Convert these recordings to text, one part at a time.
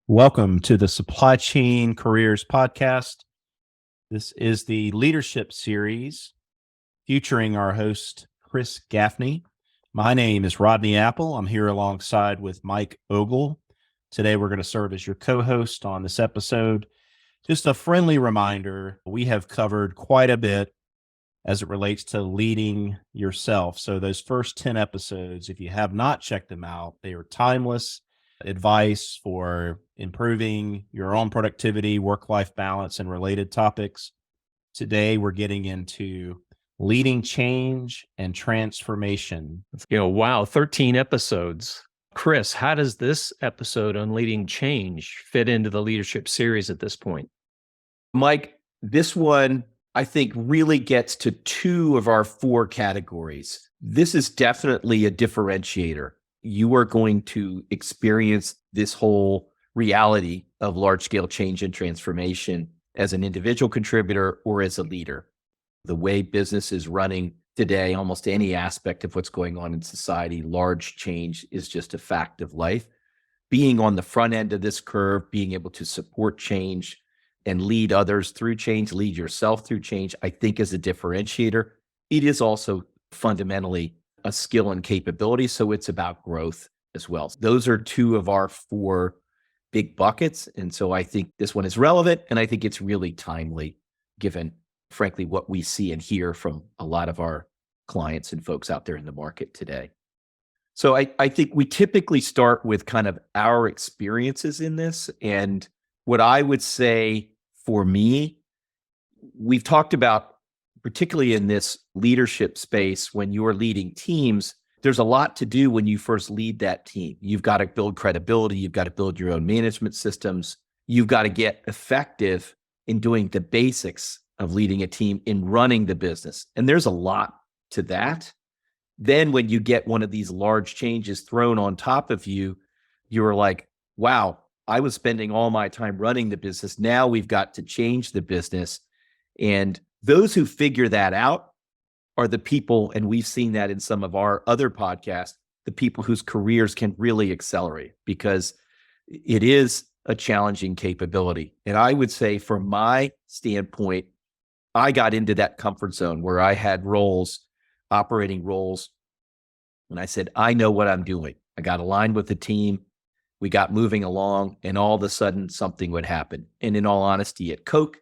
Welcome to the Supply Chain Careers Podcast. This is the leadership series featuring our host, Chris Gaffney. My name is Rodney Apple. I'm here alongside with Mike Ogle. Today, we're going to serve as your co-host on this episode. Just a friendly reminder, we have covered quite a bit as it relates to leading yourself. So those first 10 episodes, if you have not checked them out, they are timeless advice for improving your own productivity, work-life balance, and related topics. Today, we're getting into leading change and transformation. Wow, 13 episodes. Chris, how does this episode on leading change fit into the leadership series at this point? Mike, this one, I think, really gets to two of our four categories. This is definitely a differentiator. You are going to experience this whole reality of large-scale change and transformation as an individual contributor or as a leader. The way business is running today, almost any aspect of what's going on in society, large change is just a fact of life. Being on the front end of this curve, being able to support change and lead others through change, lead yourself through change, I think is a differentiator. It is also fundamentally a skill and capability, so it's about growth as well. Those are two of our four big buckets, and so I think this one is relevant, and I think it's really timely, given, frankly, what we see and hear from a lot of our clients and folks out there in the market today. So I think we typically start with kind of our experiences in this, and what I would say for me, we've talked about, particularly in this leadership space, when you're leading teams, there's a lot to do when you first lead that team. You've got to build credibility. You've got to build your own management systems. You've got to get effective in doing the basics of leading a team in running the business. And there's a lot to that. Then when you get one of these large changes thrown on top of you, you're like, wow, I was spending all my time running the business. Now we've got to change the business. And those who figure that out are the people, and we've seen that in some of our other podcasts, the people whose careers can really accelerate, because it is a challenging capability. And I would say, from my standpoint, I got into that comfort zone where I had roles, operating roles, and I said, I know what I'm doing. I got aligned with the team. We got moving along, and all of a sudden something would happen. And in all honesty, at Coke,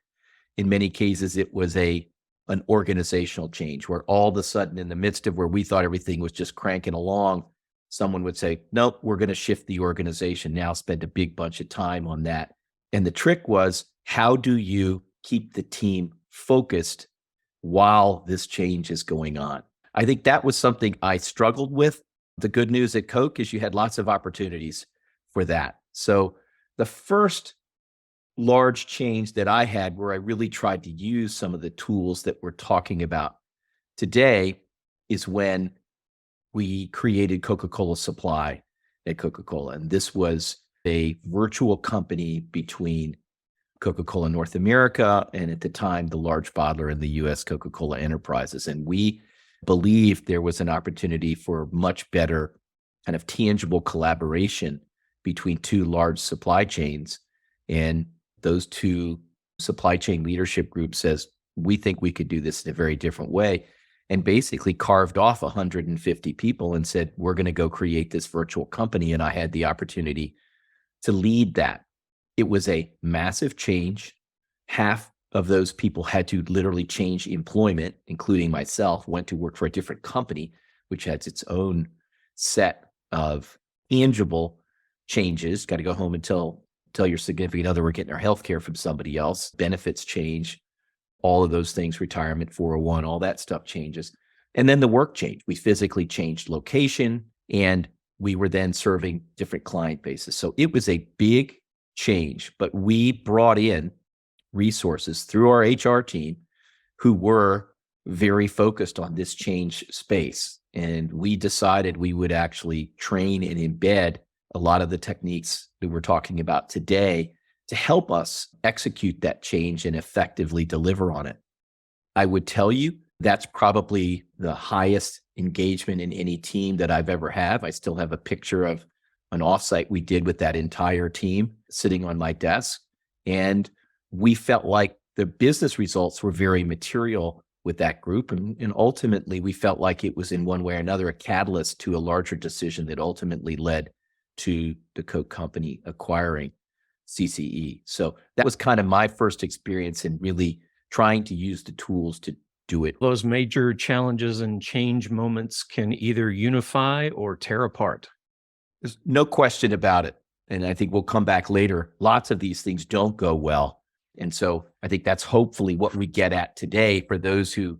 in many cases, it was an organizational change where all of a sudden, in the midst of where we thought everything was just cranking along, someone would say, nope, we're going to shift the organization now, spend a big bunch of time on that. And the trick was, how do you keep the team focused while this change is going on? I think that was something I struggled with. The good news at Coke is you had lots of opportunities for that. So the first large change that I had, where I really tried to use some of the tools that we're talking about today, is when we created Coca-Cola Supply at Coca-Cola. And this was a virtual company between Coca-Cola North America and, at the time, the large bottler in the US, Coca-Cola Enterprises. And we believed there was an opportunity for much better kind of tangible collaboration between two large supply chains. And those two supply chain leadership groups says, we think we could do this in a very different way, and basically carved off 150 people and said, we're going to go create this virtual company. And I had the opportunity to lead that. It was a massive change. Half of those people had to literally change employment, including myself, went to work for a different company, which has its own set of tangible changes. Got to go home and tell your significant other we're getting our health care from somebody else. Benefits change, all of those things, retirement, 401, all that stuff changes. And then the work changed. We physically changed location, and we were then serving different client bases. So it was a big change, but we brought in resources through our HR team who were very focused on this change space. And we decided we would actually train and embed a lot of the techniques that we're talking about today to help us execute that change and effectively deliver on it. I would tell you that's probably the highest engagement in any team that I've ever had. I still have a picture of an offsite we did with that entire team sitting on my desk. And we felt like the business results were very material with that group. And ultimately, we felt like it was in one way or another a catalyst to a larger decision that ultimately led to the Coke company acquiring CCE. So that was kind of my first experience in really trying to use the tools to do it. Those major challenges and change moments can either unify or tear apart. There's no question about it. And I think we'll come back later. Lots of these things don't go well. And so I think that's hopefully what we get at today for those who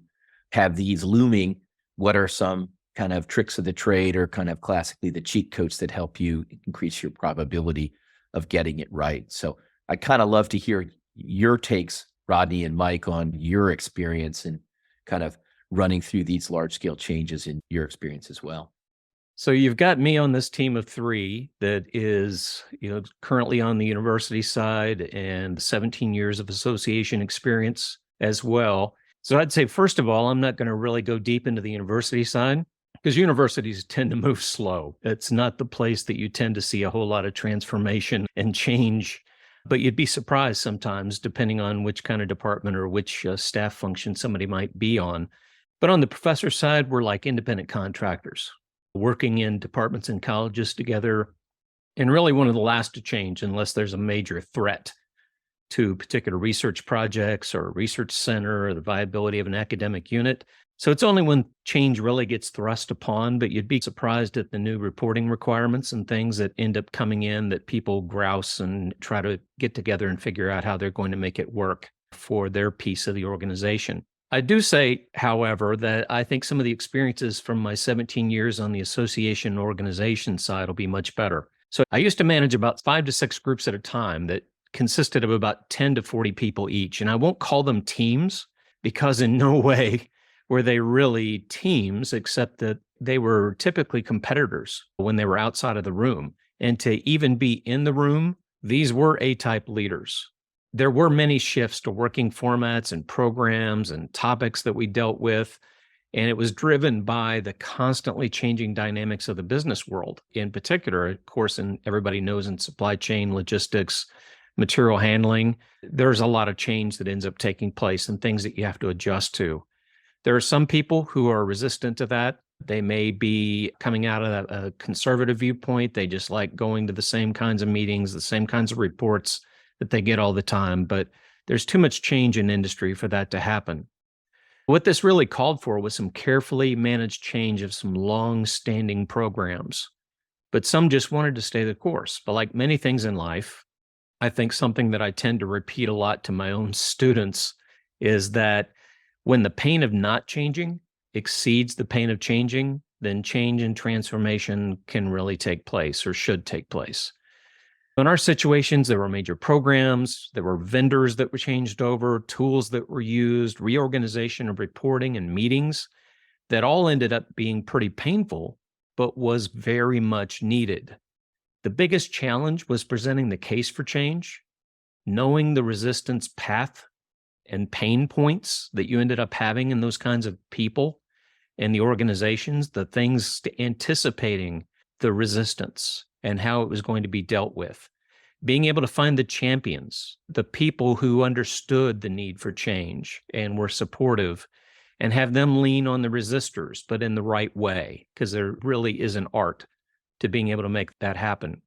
have these looming. What are some kind of tricks of the trade or kind of classically the cheat codes that help you increase your probability of getting it right? So I kind of love to hear your takes, Rodney and Mike, on your experience and kind of running through these large scale changes in your experience as well. So you've got me on this team of 3 that is, currently on the university side and 17 years of association experience as well. So I'd say, first of all, I'm not going to really go deep into the university side because universities tend to move slow. It's not the place that you tend to see a whole lot of transformation and change, but you'd be surprised sometimes depending on which kind of department or which staff function somebody might be on. But on the professor side, we're like independent contractors, working in departments and colleges together, and really one of the last to change unless there's a major threat to particular research projects or a research center or the viability of an academic unit. So it's only when change really gets thrust upon, but you'd be surprised at the new reporting requirements and things that end up coming in that people grouse and try to get together and figure out how they're going to make it work for their piece of the organization. I do say, however, that I think some of the experiences from my 17 years on the association and organization side will be much better. So I used to manage about 5 to 6 groups at a time that consisted of about 10 to 40 people each. And I won't call them teams because in no way were they really teams, except that they were typically competitors when they were outside of the room. And to even be in the room, these were A-type leaders. There were many shifts to working formats and programs and topics that we dealt with, and it was driven by the constantly changing dynamics of the business world. In particular, of course, and everybody knows in supply chain, logistics, material handling, there's a lot of change that ends up taking place and things that you have to adjust to. There are some people who are resistant to that. They may be coming out of a conservative viewpoint. They just like going to the same kinds of meetings, the same kinds of reports that they get all the time, but there's too much change in industry for that to happen. What this really called for was some carefully managed change of some long-standing programs, but some just wanted to stay the course. But like many things in life, I think something that I tend to repeat a lot to my own students is that when the pain of not changing exceeds the pain of changing, then change and transformation can really take place or should take place. In our situations, there were major programs, there were vendors that were changed over, tools that were used, reorganization of reporting and meetings that all ended up being pretty painful, but was very much needed. The biggest challenge was presenting the case for change, knowing the resistance path and pain points that you ended up having in those kinds of people and the organizations, the things anticipating the resistance and how it was going to be dealt with. Being able to find the champions, the people who understood the need for change and were supportive, and have them lean on the resistors, but in the right way, because there really is an art to being able to make that happen.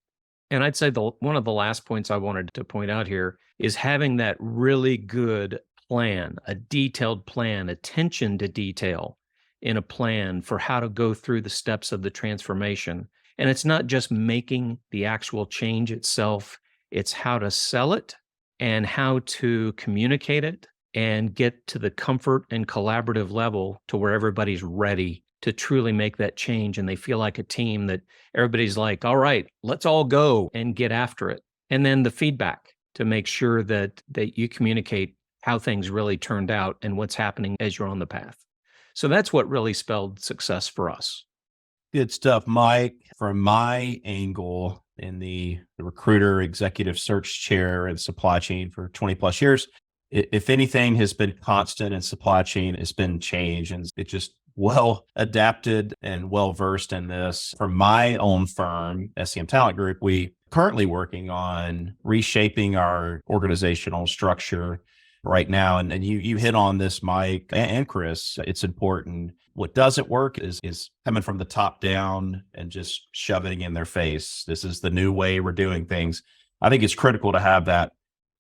And I'd say one of the last points I wanted to point out here is having that really good plan, a detailed plan, attention to detail in a plan for how to go through the steps of the transformation. And it's not just making the actual change itself, it's how to sell it and how to communicate it and get to the comfort and collaborative level to where everybody's ready to truly make that change. And they feel like a team that everybody's like, all right, let's all go and get after it. And then the feedback to make sure that you communicate how things really turned out and what's happening as you're on the path. So that's what really spelled success for us. Good stuff, Mike. From my angle in the recruiter executive search chair and supply chain for 20 plus years, if anything has been constant in supply chain, it's been change. And it just well adapted and well versed in this. For my own firm, SCM Talent Group, we currently working on reshaping our organizational structure right now. And you hit on this, Mike and Chris. It's important. What doesn't work is coming from the top down and just shoving it in their face. This is the new way we're doing things. I think it's critical to have that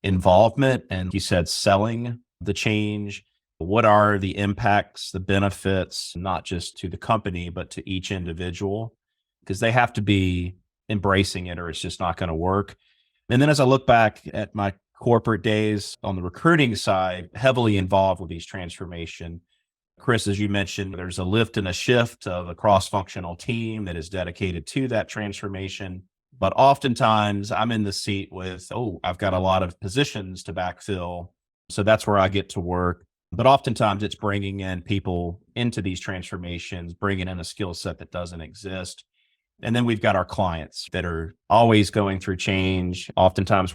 involvement. And you said selling the change. What are the impacts, the benefits, not just to the company, but to each individual? Because they have to be embracing it or it's just not going to work. And then as I look back at my corporate days on the recruiting side, heavily involved with these transformation. Chris, as you mentioned, there's a lift and a shift of a cross-functional team that is dedicated to that transformation. But oftentimes I'm in the seat with, I've got a lot of positions to backfill. So that's where I get to work. But oftentimes it's bringing in people into these transformations, bringing in a skill set that doesn't exist. And then we've got our clients that are always going through change. Oftentimes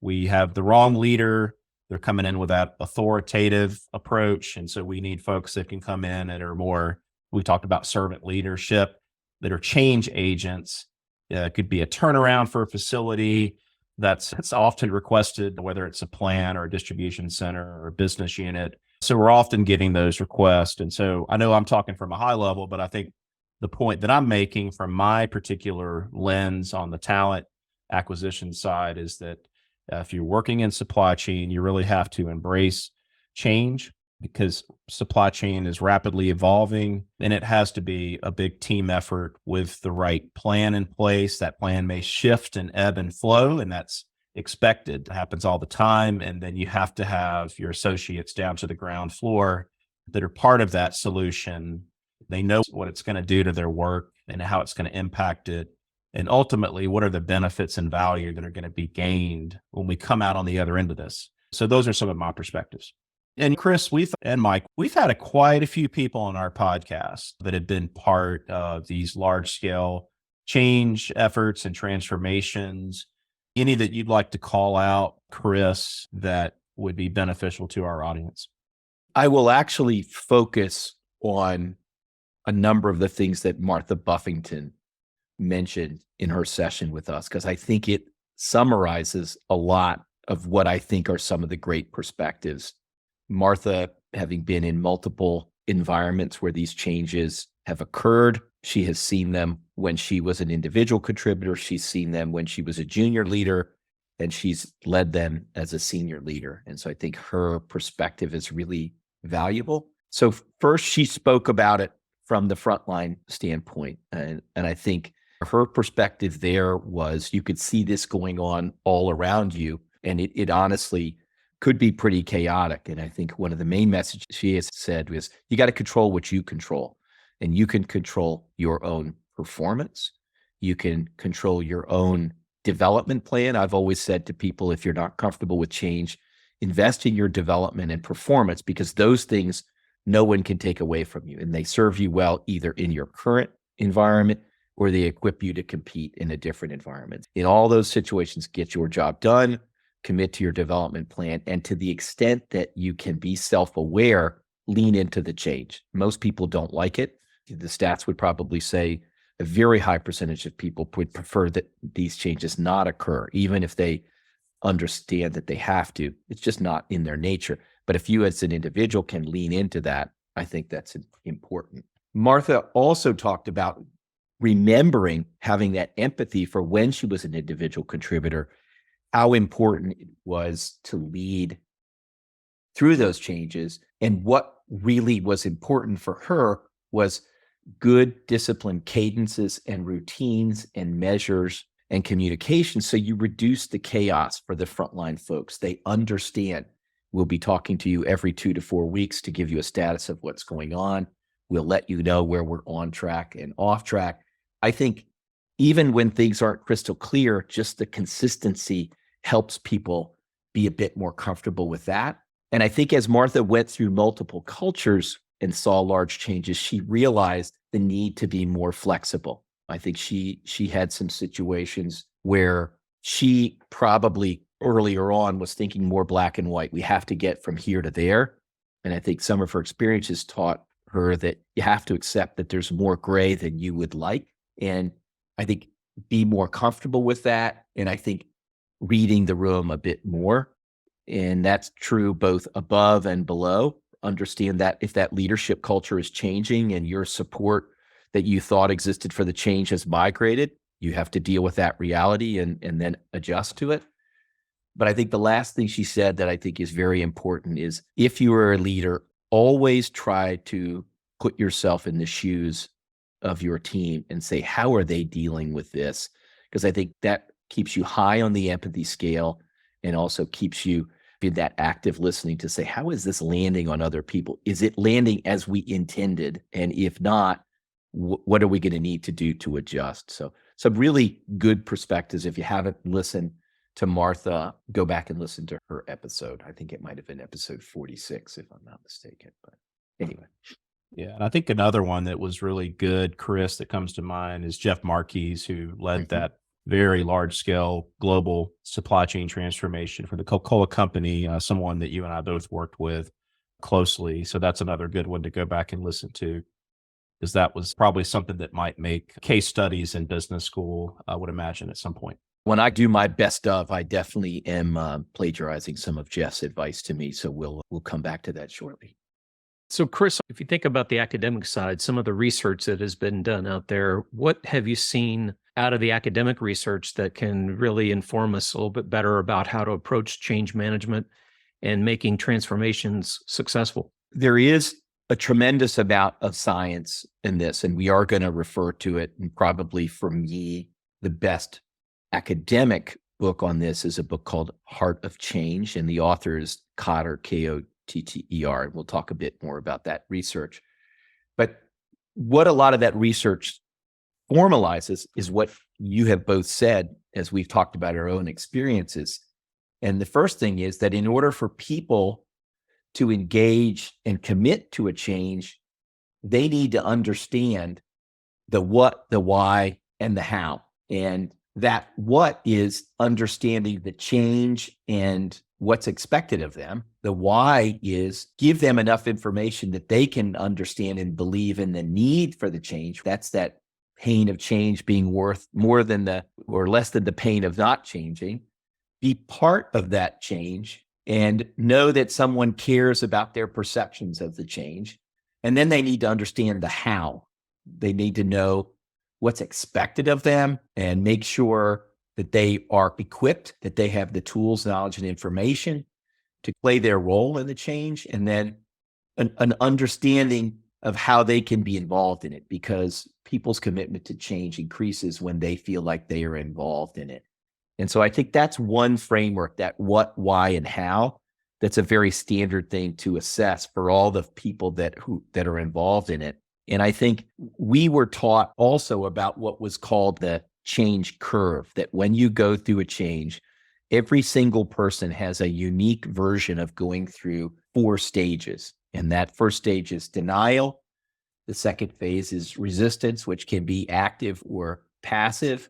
we have the wrong leader. They're coming in with that authoritative approach. And so we need folks that can come in and are more, we talked about servant leadership, that are change agents. It could be a turnaround for a facility. That's often requested, whether it's a plant or a distribution center or a business unit. So we're often getting those requests. And so I know I'm talking from a high level, but I think the point that I'm making from my particular lens on the talent acquisition side is that if you're working in supply chain, you really have to embrace change because supply chain is rapidly evolving and it has to be a big team effort with the right plan in place. That plan may shift and ebb and flow, and that's expected. It happens all the time. And then you have to have your associates down to the ground floor that are part of that solution. They know what it's going to do to their work and how it's going to impact it. And ultimately, what are the benefits and value that are going to be gained when we come out on the other end of this? So those are some of my perspectives. And Chris, and Mike, we've had quite a few people on our podcast that have been part of these large scale change efforts and transformations. Any that you'd like to call out, Chris, that would be beneficial to our audience? I will actually focus on a number of the things that Martha Buffington mentioned in her session with us, because I think it summarizes a lot of what I think are some of the great perspectives. Martha, having been in multiple environments where these changes have occurred, she has seen them when she was an individual contributor, she's seen them when she was a junior leader, and she's led them as a senior leader. And so I think her perspective is really valuable. So first, she spoke about it from the frontline standpoint. And I think her perspective there was you could see this going on all around you. And it honestly could be pretty chaotic. And I think one of the main messages she has said was, you got to control what you control. And you can control your own performance. You can control your own development plan. I've always said to people, if you're not comfortable with change, invest in your development and performance, because those things no one can take away from you. And they serve you well either in your current environment or they equip you to compete in a different environment. In all those situations, get your job done, commit to your development plan, and to the extent that you can be self-aware, lean into the change. Most people don't like it. The stats would probably say a very high percentage of people would prefer that these changes not occur, even if they understand that they have to. It's just not in their nature. But if you as an individual can lean into that, I think that's important. Martha also talked about remembering having that empathy for when she was an individual contributor, how important it was to lead through those changes. And what really was important for her was good disciplined cadences and routines and measures and communication. So you reduce the chaos for the frontline folks. They understand. We'll be talking to you every 2 to 4 weeks to give you a status of what's going on. We'll let you know where we're on track and off track. I think even when things aren't crystal clear, just the consistency helps people be a bit more comfortable with that. And I think as Martha went through multiple cultures and saw large changes, she realized the need to be more flexible. I think she had some situations where she probably earlier on was thinking more black and white. We have to get from here to there. And I think some of her experiences taught her that you have to accept that there's more gray than you would like. And I think be more comfortable with that. And I think reading the room a bit more. And that's true both above and below. Understand that if that leadership culture is changing and your support that you thought existed for the change has migrated, you have to deal with that reality and then adjust to it. But I think the last thing she said that I think is very important is if you are a leader, always try to put yourself in the shoes of your team and say, how are they dealing with this? Because I think that keeps you high on the empathy scale and also keeps you in that active listening to say, how is this landing on other people? Is it landing as we intended? And if not, what are we going to need to do to adjust? So some really good perspectives. If you haven't listened to Martha, go back and listen to her episode. I think it might have been episode 46, if I'm not mistaken. But anyway. Yeah. And I think another one that was really good, Chris, that comes to mind is Jeff Marquis, who led that very large scale global supply chain transformation for the Coca-Cola company, someone that you and I both worked with closely. So that's another good one to go back and listen to, because that was probably something that might make case studies in business school, I would imagine, at some point. When I do my best of, I definitely am plagiarizing some of Jeff's advice to me. So we'll come back to that shortly. So, Chris, if you think about the academic side, some of the research that has been done out there, what have you seen out of the academic research that can really inform us a little bit better about how to approach change management and making transformations successful? There is a tremendous amount of science in this, and we are going to refer to it. And probably for me, the best academic book on this is a book called Heart of Change, and the author is Kotter, Kotter. And we'll talk a bit more about that research. But what a lot of that research formalizes is what you have both said as we've talked about our own experiences. And the first thing is that in order for people to engage and commit to a change, they need to understand the what, the why, and the how. And that what is understanding the change and what's expected of them. The why is give them enough information that they can understand and believe in the need for the change. That's that pain of change being worth more than or less than the pain of not changing. Be part of that change and know that someone cares about their perceptions of the change. And then they need to understand the how. They need to know what's expected of them and make sure that they are equipped, that they have the tools, knowledge, and information to play their role in the change, and then an understanding of how they can be involved in it, because people's commitment to change increases when they feel like they are involved in it. And so I think that's one framework, that what, why, and how. That's a very standard thing to assess for all the people that are involved in it. And I think we were taught also about what was called the change curve, that when you go through a change, every single person has a unique version of going through 4 stages. And that first stage is denial. The second phase is resistance, which can be active or passive.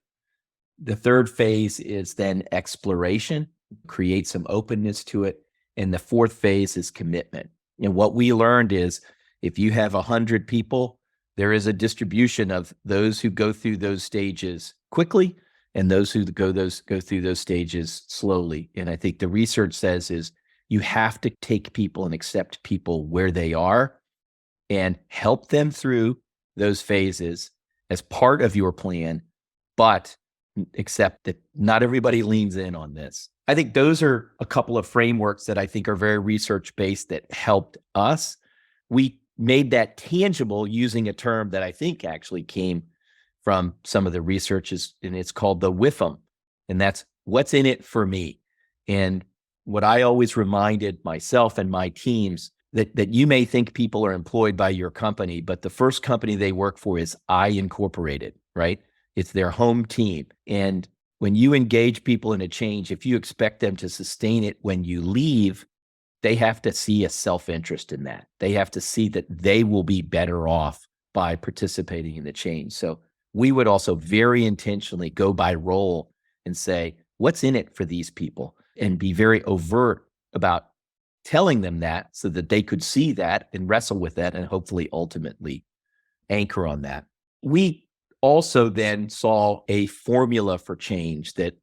The third phase is then exploration, create some openness to it. And the fourth phase is commitment. And what we learned is if you have 100 people, there is a distribution of those who go through those stages quickly and those who go through those stages slowly. And I think the research says is you have to take people and accept people where they are and help them through those phases as part of your plan, but accept that not everybody leans in on this. I think those are a couple of frameworks that I think are very research-based that helped us. We made that tangible using a term that I think actually came from some of the researches, and it's called the WIFM, and that's what's in it for me. And what I always reminded myself and my teams that you may think people are employed by your company, but the first company they work for is I Incorporated, right? It's their home team. And when you engage people in a change, if you expect them to sustain it when you leave, they have to see a self-interest in that. They have to see that they will be better off by participating in the change. So we would also very intentionally go by role and say, what's in it for these people? And be very overt about telling them that so that they could see that and wrestle with that and hopefully ultimately anchor on that. We also then saw a formula for change that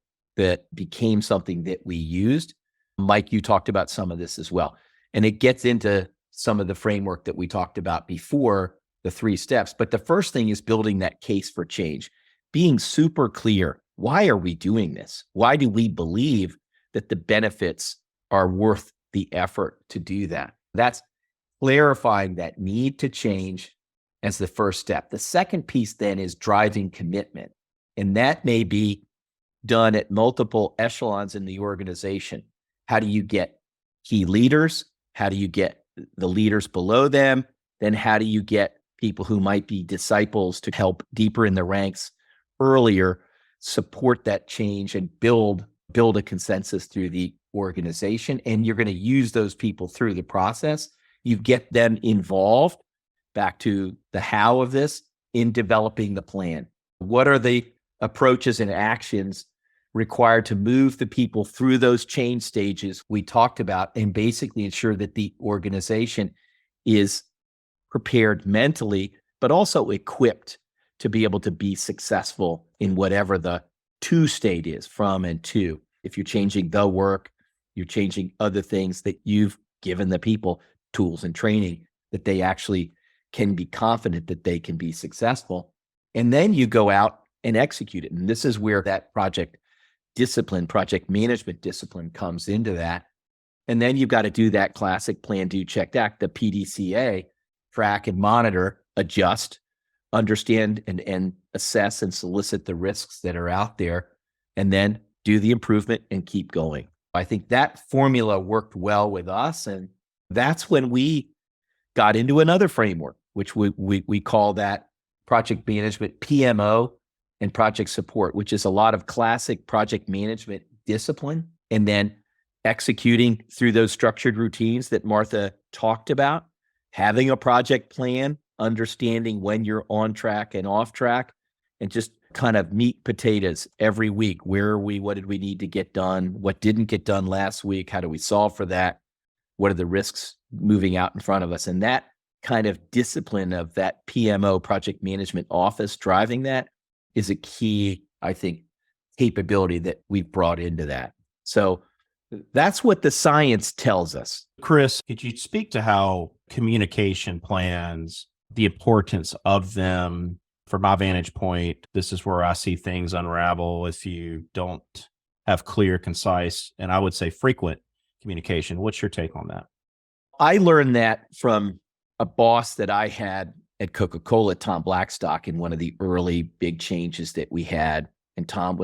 became something that we used. Mike, you talked about some of this as well. And it gets into some of the framework that we talked about before, the 3 steps. But the first thing is building that case for change, being super clear. Why are we doing this? Why do we believe that the benefits are worth the effort to do that? That's clarifying that need to change as the first step. The second piece then is driving commitment. And that may be done at multiple echelons in the organization. How do you get key leaders? How do you get the leaders below them? Then how do you get people who might be disciples to help deeper in the ranks earlier, support that change and build a consensus through the organization? And you're going to use those people through the process. You get them involved, back to the how of this, in developing the plan. What are the approaches and actions required to move the people through those change stages we talked about and basically ensure that the organization is prepared mentally, but also equipped to be able to be successful in whatever the to state is, from and to. If you're changing the work, you're changing other things that you've given the people tools and training that they actually can be confident that they can be successful. And then you go out and execute it. And this is where that project discipline, project management discipline comes into that. And then you've got to do that classic plan, do, check, act, the PDCA, track and monitor, adjust, understand and assess and solicit the risks that are out there, and then do the improvement and keep going. I think that formula worked well with us. And that's when we got into another framework, which we call that project management, PMO, and project support, which is a lot of classic project management discipline, and then executing through those structured routines that Martha talked about, having a project plan, understanding when you're on track and off track, and just kind of meat potatoes every week. Where are we? What did we need to get done? What didn't get done last week? How do we solve for that? What are the risks moving out in front of us? And that kind of discipline of that PMO, project management office, driving that is a key, I think, capability that we've brought into that. So that's what the science tells us. Chris, could you speak to how communication plans, the importance of them? From my vantage point, this is where I see things unravel if you don't have clear, concise, and I would say frequent communication. What's your take on that? I learned that from a boss that I had at Coca-Cola, Tom Blackstock, in one of the early big changes that we had. And Tom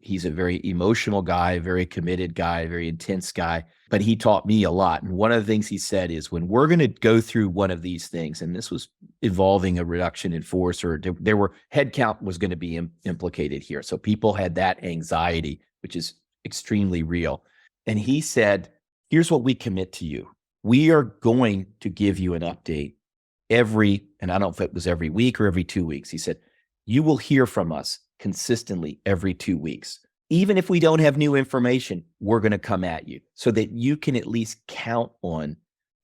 he's a very emotional guy, very committed guy, very intense guy, but he taught me a lot. And one of the things he said is, when we're going to go through one of these things, and this was involving a reduction in force, or headcount was going to be implicated here. So people had that anxiety, which is extremely real. And he said, here's what we commit to you. We are going to give you an update and I don't know if it was every week or every 2 weeks. He said, you will hear from us consistently every 2 weeks. Even if we don't have new information, we're going to come at you so that you can at least count on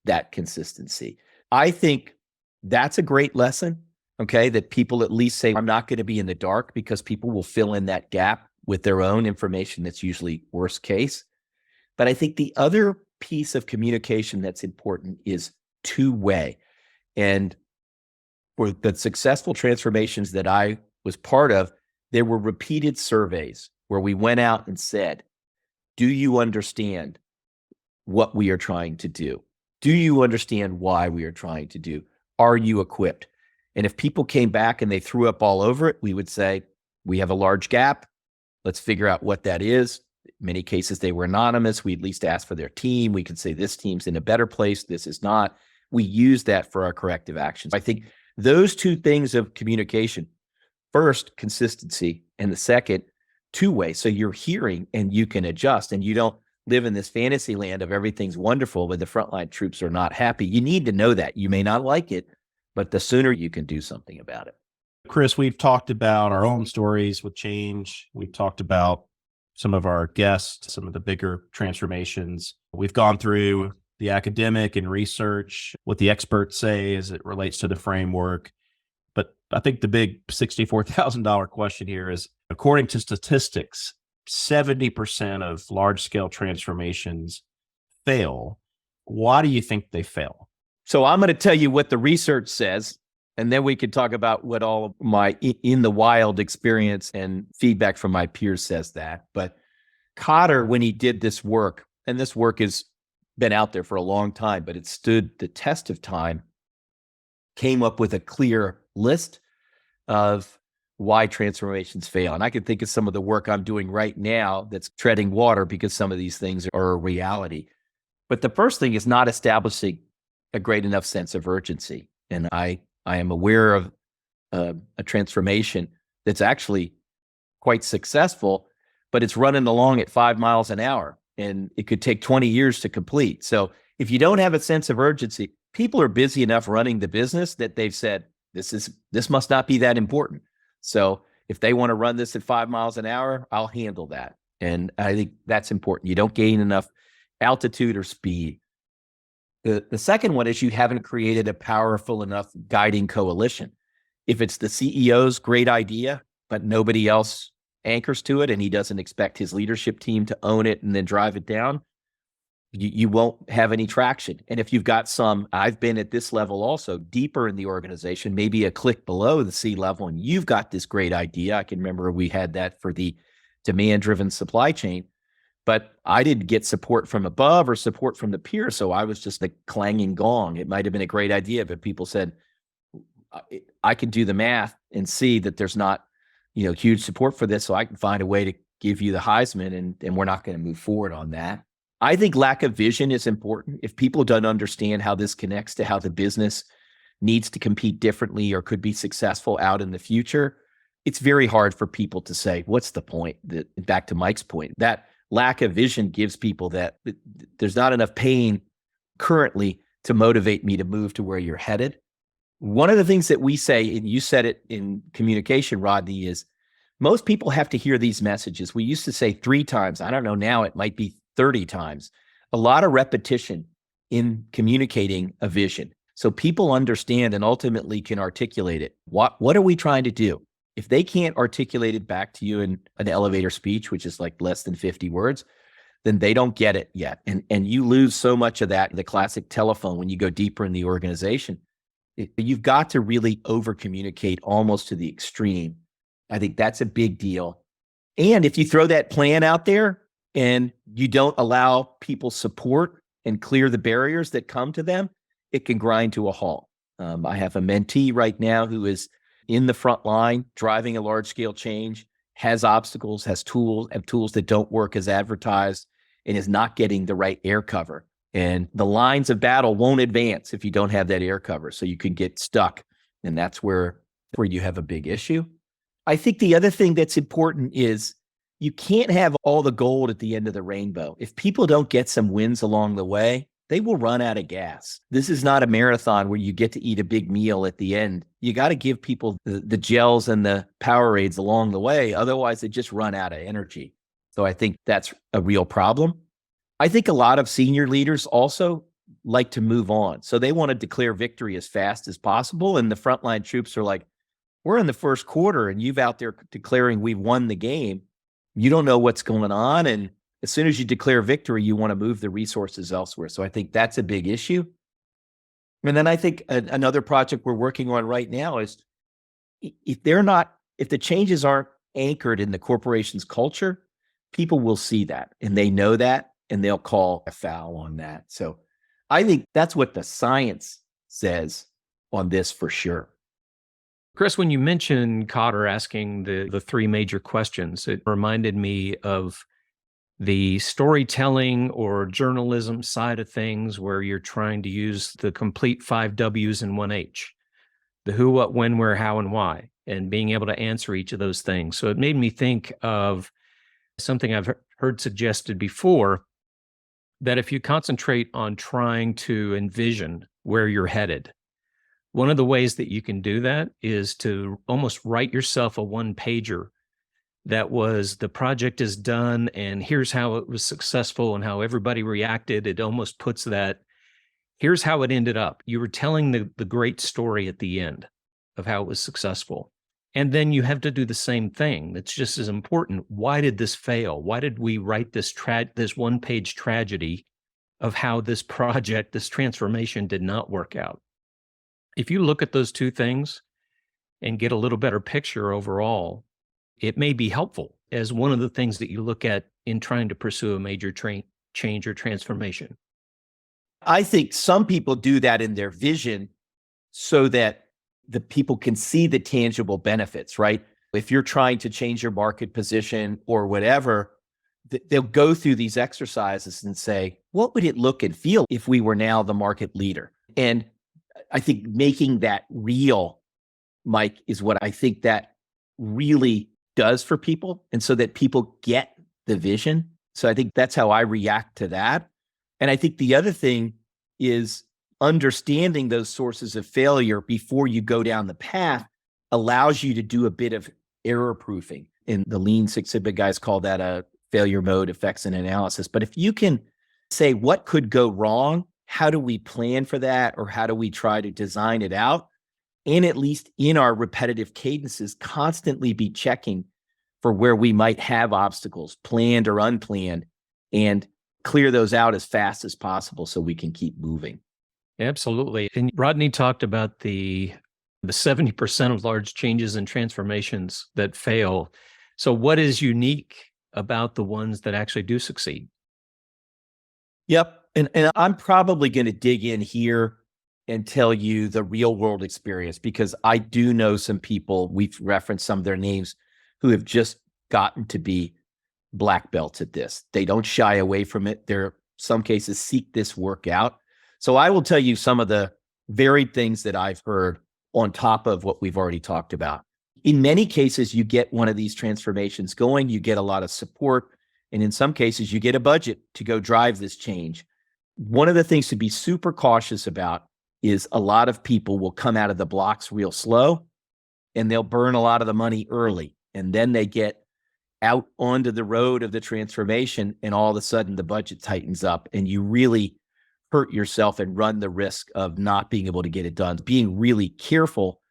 that consistency. I think that's a great lesson, okay, that people at least say, I'm not going to be in the dark, because people will fill in that gap with their own information that's usually worst case. But I think the other piece of communication that's important is two-way. And for the successful transformations that I was part of, there were repeated surveys where we went out and said, do you understand what we are trying to do? Do you understand why we are trying to do? Are you equipped? And if people came back and they threw up all over it, we would say, we have a large gap. Let's figure out what that is. In many cases, they were anonymous. We at least asked for their team. We could say, this team's in a better place. This is not. We use that for our corrective actions. I think those two things of communication, first, consistency, and the second, two-way. So you're hearing and you can adjust, and you don't live in this fantasy land of everything's wonderful when the frontline troops are not happy. You need to know that. You may not like it, but the sooner you can do something about it. Chris, we've talked about our own stories with change. We've talked about some of our guests, some of the bigger transformations we've gone through. the academic and research, what the experts say as it relates to the framework. But I think the big $64,000 question here is, according to statistics, 70% of large-scale transformations fail. Why do you think they fail? So I'm going to tell you what the research says, and then we can talk about what all of my in the wild experience and feedback from my peers says that. But Cotter, when he did this work, and this work has been out there for a long time, but it stood the test of time, came up with a clear list of why transformations fail. And I can think of some of the work I'm doing right now that's treading water because some of these things are a reality. But the first thing is not establishing a great enough sense of urgency. And I am aware of a transformation that's actually quite successful, but it's running along at 5 miles an hour, and it could take 20 years to complete. So if you don't have a sense of urgency, people are busy enough running the business that they've said, this must not be that important. So if they want to run this at 5 miles an hour, I'll handle that. And I think that's important. You don't gain enough altitude or speed. The second one is you haven't created a powerful enough guiding coalition. If it's the CEO's great idea, but nobody else anchors to it, and he doesn't expect his leadership team to own it and then drive it down, you won't have any traction. And if you've got I've been at this level also, deeper in the organization, maybe a click below the C level, and you've got this great idea. I can remember we had that for the demand-driven supply chain, but I didn't get support from above or support from the peers. So I was just a clanging gong. It might've been a great idea, but people said, I can do the math and see that there's not, huge support for this. So I can find a way to give you the Heisman, and we're not going to move forward on that. I think lack of vision is important. If people don't understand how this connects to how the business needs to compete differently or could be successful out in the future, it's very hard for people to say, what's the point? Back to Mike's point, that lack of vision gives people that there's not enough pain currently to motivate me to move to where you're headed. One of the things that we say, and you said it in communication, Rodney, is most people have to hear these messages. We used to say 3 times. I don't know, now it might be 30 times. A lot of repetition in communicating a vision, so people understand and ultimately can articulate it. What are we trying to do? If they can't articulate it back to you in an elevator speech, which is like less than 50 words, then they don't get it yet. And you lose so much of that in the classic telephone when you go deeper in the organization. You've got to really over communicate almost to the extreme. I think that's a big deal. And if you throw that plan out there and you don't allow people support and clear the barriers that come to them, it can grind to a halt. I have a mentee right now who is in the front line, driving a large scale change, has obstacles, has tools that don't work as advertised, and is not getting the right air cover. And the lines of battle won't advance if you don't have that air cover. So you can get stuck. And that's where you have a big issue. I think the other thing that's important is you can't have all the gold at the end of the rainbow. If people don't get some wins along the way, they will run out of gas. This is not a marathon where you get to eat a big meal at the end. You got to give people the gels and the Powerades along the way. Otherwise, they just run out of energy. So I think that's a real problem. I think a lot of senior leaders also like to move on. So they want to declare victory as fast as possible. And the frontline troops are like, we're in the first quarter and you've out there declaring we've won the game. You don't know what's going on. And as soon as you declare victory, you want to move the resources elsewhere. So I think that's a big issue. And then I think another project we're working on right now is if the changes aren't anchored in the corporation's culture, people will see that and they know that, and they'll call a foul on that. So I think that's what the science says on this for sure. Chris, when you mentioned Cotter asking the 3 major questions, it reminded me of the storytelling or journalism side of things where you're trying to use the complete 5 W's and 1 H, the who, what, when, where, how, and why, and being able to answer each of those things. So it made me think of something I've heard suggested before, that if you concentrate on trying to envision where you're headed, one of the ways that you can do that is to almost write yourself a 1-pager that was the project is done and here's how it was successful and how everybody reacted. It almost puts that here's how it ended up. You were telling the great story at the end of how it was successful. And then you have to do the same thing. That's just as important. Why did this fail? Why did we write this one-page tragedy of how this project, this transformation did not work out? If you look at those two things and get a little better picture overall, it may be helpful as one of the things that you look at in trying to pursue a major change or transformation. I think some people do that in their vision so that the people can see the tangible benefits, right? If you're trying to change your market position or whatever, they'll go through these exercises and say, what would it look and feel if we were now the market leader? And I think making that real, Mike, is what I think that really does for people. And so that people get the vision. So I think that's how I react to that. And I think the other thing is understanding those sources of failure before you go down the path allows you to do a bit of error proofing. And the Lean Six Sigma guys call that a failure mode effects and analysis. But if you can say what could go wrong, how do we plan for that? Or how do we try to design it out? And at least in our repetitive cadences, constantly be checking for where we might have obstacles, planned or unplanned, and clear those out as fast as possible so we can keep moving. Absolutely. And Rodney talked about the 70% of large changes and transformations that fail. So what is unique about the ones that actually do succeed? Yep. And I'm probably going to dig in here and tell you the real world experience, because I do know some people, we've referenced some of their names, who have just gotten to be black belts at this. They don't shy away from it. They're, some cases, seek this work out. So I will tell you some of the varied things that I've heard on top of what we've already talked about. In many cases, you get one of these transformations going, you get a lot of support, and in some cases, you get a budget to go drive this change. One of the things to be super cautious about is a lot of people will come out of the blocks real slow, and they'll burn a lot of the money early. And then they get out onto the road of the transformation, and all of a sudden the budget tightens up, and you really hurt yourself and run the risk of not being able to get it done. Being really careful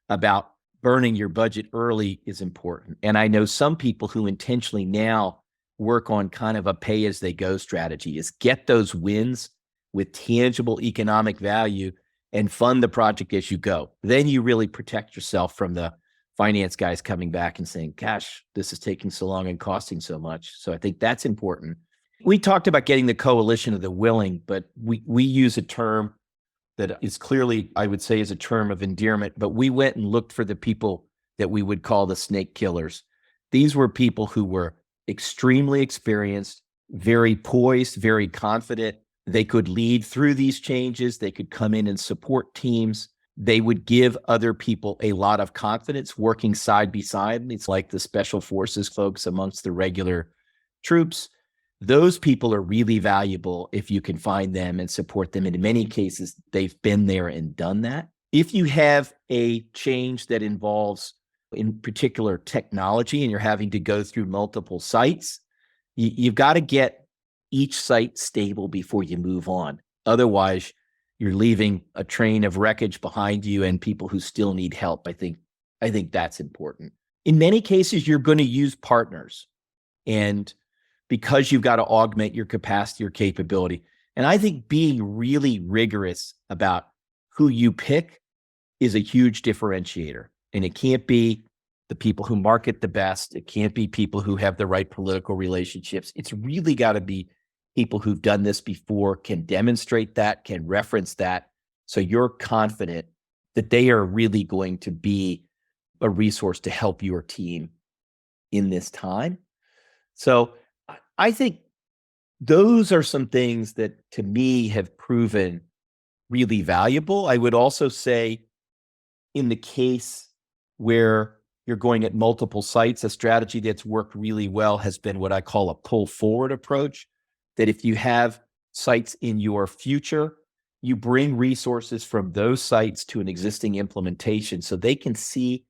about burning your budget early is important. And I know some people who intentionally now work on kind of a pay-as-they-go strategy, is get those wins with tangible economic value and fund the project as you go. Then you really protect yourself from the finance guys coming back and saying, gosh, this is taking so long and costing so much. So I think that's important. We talked about getting the coalition of the willing, but we use a term that is clearly, I would say, is a term of endearment, but we went and looked for the people that we would call the snake killers. These were people who were extremely experienced, very poised, very confident. They could lead through these changes. They could come in and support teams. They would give other people a lot of confidence working side by side. It's like the special forces folks amongst the regular troops. Those people are really valuable if you can find them and support them. And in many cases, they've been there and done that. If you have a change that involves, in particular, technology, and you're having to go through multiple sites, you've got to get each site stable before you move on. Otherwise, you're leaving a train of wreckage behind you and people who still need help. I think that's important. In many cases, you're going to use partners, and because you've got to augment your capacity or capability. And I think being really rigorous about who you pick is a huge differentiator. And it can't be the people who market the best. It can't be people who have the right political relationships. It's really got to be people who've done this before, can demonstrate that, can reference that. So you're confident that they are really going to be a resource to help your team in this time. So I think those are some things that to me have proven really valuable. I would also say in the case where you're going at multiple sites, a strategy that's worked really well has been what I call a pull forward approach. That if you have sites in your future, you bring resources from those sites to an existing implementation so they can see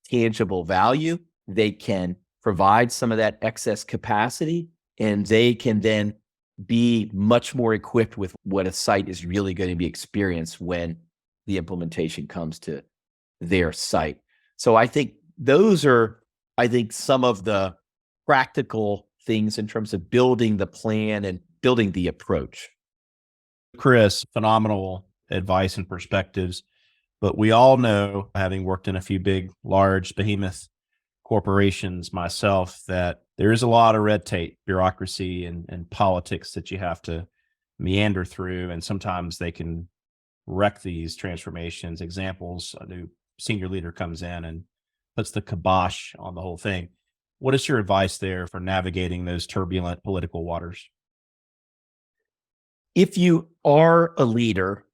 tangible value. They can provide some of that excess capacity, and they can then be much more equipped with what a site is really going to be experienced when the implementation comes to their site. So I think those are, some of the practical things in terms of building the plan and building the approach. Chris, phenomenal advice and perspectives. But we all know, having worked in a few big, large behemoth corporations myself, that there is a lot of red tape, bureaucracy, and politics that you have to meander through. And sometimes they can wreck these transformations. Examples, a new senior leader comes in and puts the kibosh on the whole thing. What is your advice there for navigating those turbulent political waters? If you are a leader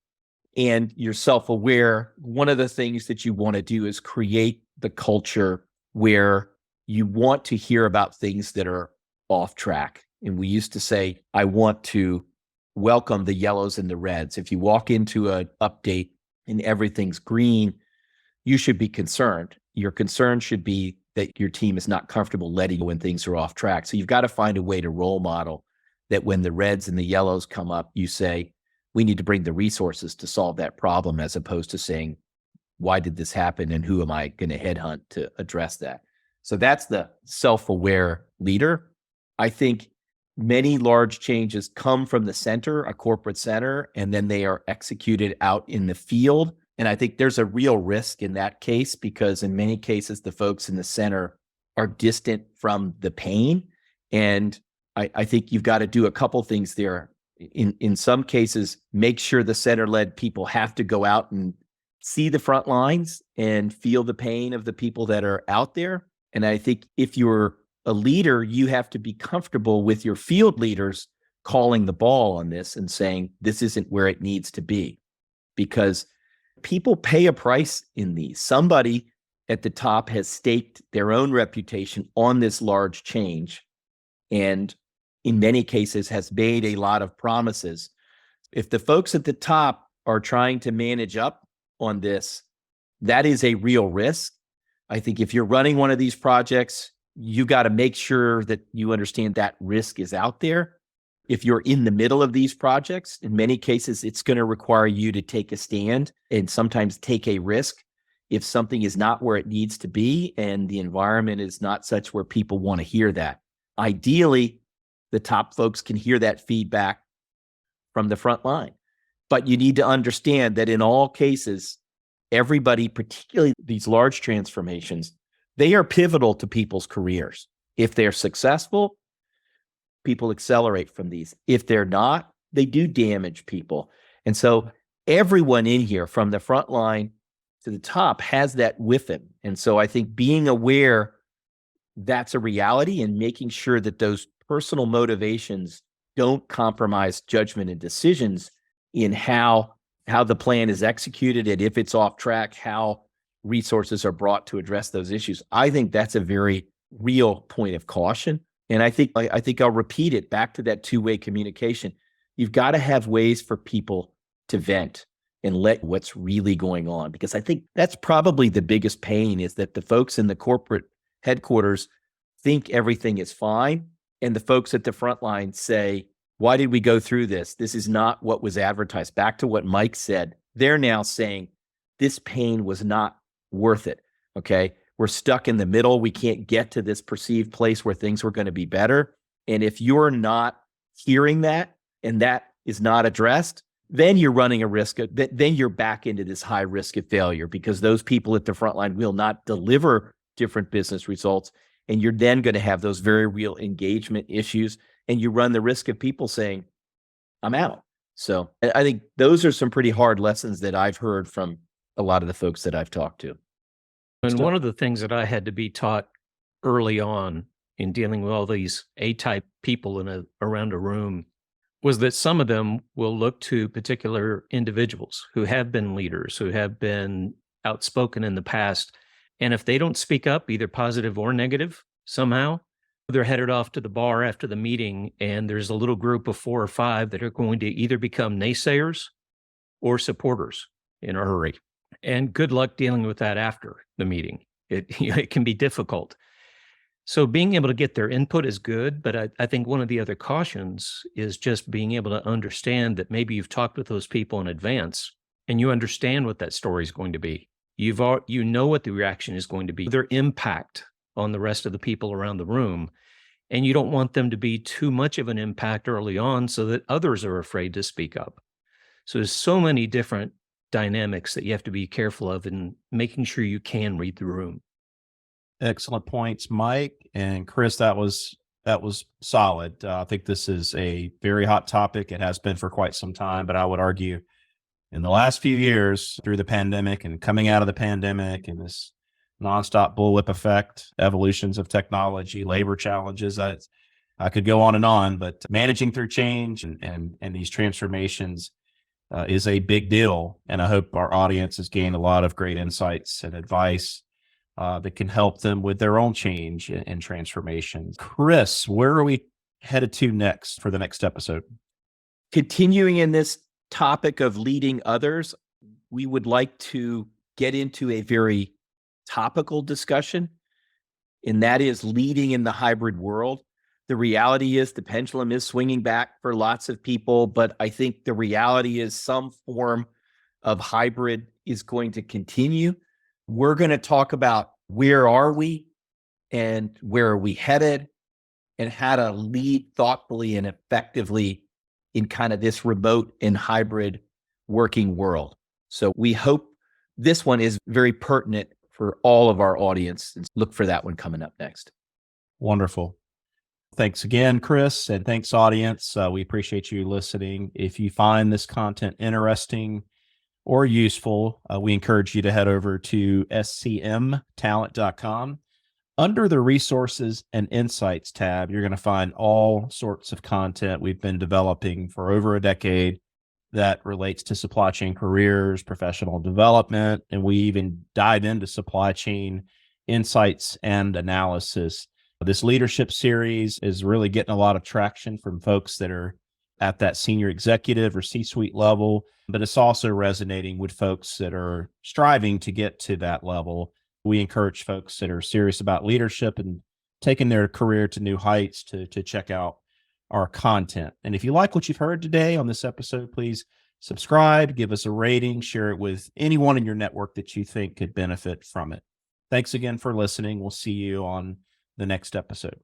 and you're self-aware, one of the things that you want to do is create the culture where you want to hear about things that are off track. And we used to say, I want to welcome the yellows and the reds. If you walk into an update and everything's green, you should be concerned. Your concern should be that your team is not comfortable letting you when things are off track. So you've got to find a way to role model that when the reds and the yellows come up, you say, we need to bring the resources to solve that problem, as opposed to saying, why did this happen and who am I going to headhunt to address that? So that's the self-aware leader. I think many large changes come from the center, a corporate center, and then they are executed out in the field. And I think there's a real risk in that case, because in many cases, the folks in the center are distant from the pain. And I think you've got to do a couple things there. In some cases, make sure the center-led people have to go out and see the front lines and feel the pain of the people that are out there. And I think if you're a leader, you have to be comfortable with your field leaders calling the ball on this and saying, this isn't where it needs to be, because people pay a price in these. Somebody at the top has staked their own reputation on this large change, and in many cases has made a lot of promises. If the folks at the top are trying to manage up on this, that is a real risk. I think if you're running one of these projects, you got to make sure that you understand that risk is out there. If you're in the middle of these projects, in many cases, it's going to require you to take a stand and sometimes take a risk if something is not where it needs to be and the environment is not such where people want to hear that. Ideally, the top folks can hear that feedback from the front line. But you need to understand that in all cases, everybody, particularly these large transformations, they are pivotal to people's careers. If they're successful, people accelerate from these. If they're not, they do damage people. And so everyone in here, from the front line to the top, has that with them. And so I think being aware that's a reality and making sure that those personal motivations don't compromise judgment and decisions in how the plan is executed, and if it's off track, how resources are brought to address those issues. I think that's a very real point of caution. And I think I'll repeat it back to that two-way communication. You've got to have ways for people to vent and let what's really going on, because I think that's probably the biggest pain, is that the folks in the corporate headquarters think everything is fine, and the folks at the front line say, why did we go through this? This is not what was advertised. Back to what Mike said, they're now saying this pain was not worth it. Okay. We're stuck in the middle. We can't get to this perceived place where things were going to be better. And if you're not hearing that and that is not addressed, then you're running a risk then you're back into this high risk of failure, because those people at the front line will not deliver different business results. And you're then going to have those very real engagement issues. And you run the risk of people saying, I'm out. So I think those are some pretty hard lessons that I've heard from a lot of the folks that I've talked to. And one of the things that I had to be taught early on in dealing with all these A-type people around a room was that some of them will look to particular individuals who have been leaders, who have been outspoken in the past. And if they don't speak up, either positive or negative, somehow, they're headed off to the bar after the meeting, and there's a little group of 4 or 5 that are going to either become naysayers or supporters in a hurry. And good luck dealing with that after the meeting. It can be difficult. So being able to get their input is good, but I think one of the other cautions is just being able to understand that maybe you've talked with those people in advance and you understand what that story is going to be. You know what the reaction is going to be, their impact on the rest of the people around the room, and you don't want them to be too much of an impact early on so that others are afraid to speak up. So there's so many different dynamics that you have to be careful of in making sure you can read the room. Excellent points, Mike and Chris. That was solid. I think this is a very hot topic. It has been for quite some time, but I would argue in the last few years through the pandemic and coming out of the pandemic and this nonstop bullwhip effect, evolutions of technology, labor challenges. I could go on, but managing through change and these transformations is a big deal. And I hope our audience has gained a lot of great insights and advice that can help them with their own change and transformation. Chris, where are we headed to next for the next episode? Continuing in this topic of leading others, we would like to get into a very topical discussion, and that is leading in the hybrid world. The reality is the pendulum is swinging back for lots of people, but I think the reality is some form of hybrid is going to continue. We're going to talk about where are we and where are we headed and how to lead thoughtfully and effectively in kind of this remote and hybrid working world. So we hope this one is very pertinent for all of our audience. And look for that one coming up next. Wonderful. Thanks again, Chris, and thanks, audience. We appreciate you listening. If you find this content interesting or useful, we encourage you to head over to scmtalent.com. Under the Resources and Insights tab, you're going to find all sorts of content we've been developing for over a decade that relates to supply chain careers, professional development, and we even dive into supply chain insights and analysis. This leadership series is really getting a lot of traction from folks that are at that senior executive or C-suite level, but it's also resonating with folks that are striving to get to that level. We encourage folks that are serious about leadership and taking their career to new heights to check out our content. And if you like what you've heard today on this episode, please subscribe, give us a rating, share it with anyone in your network that you think could benefit from it. Thanks again for listening. We'll see you on the next episode.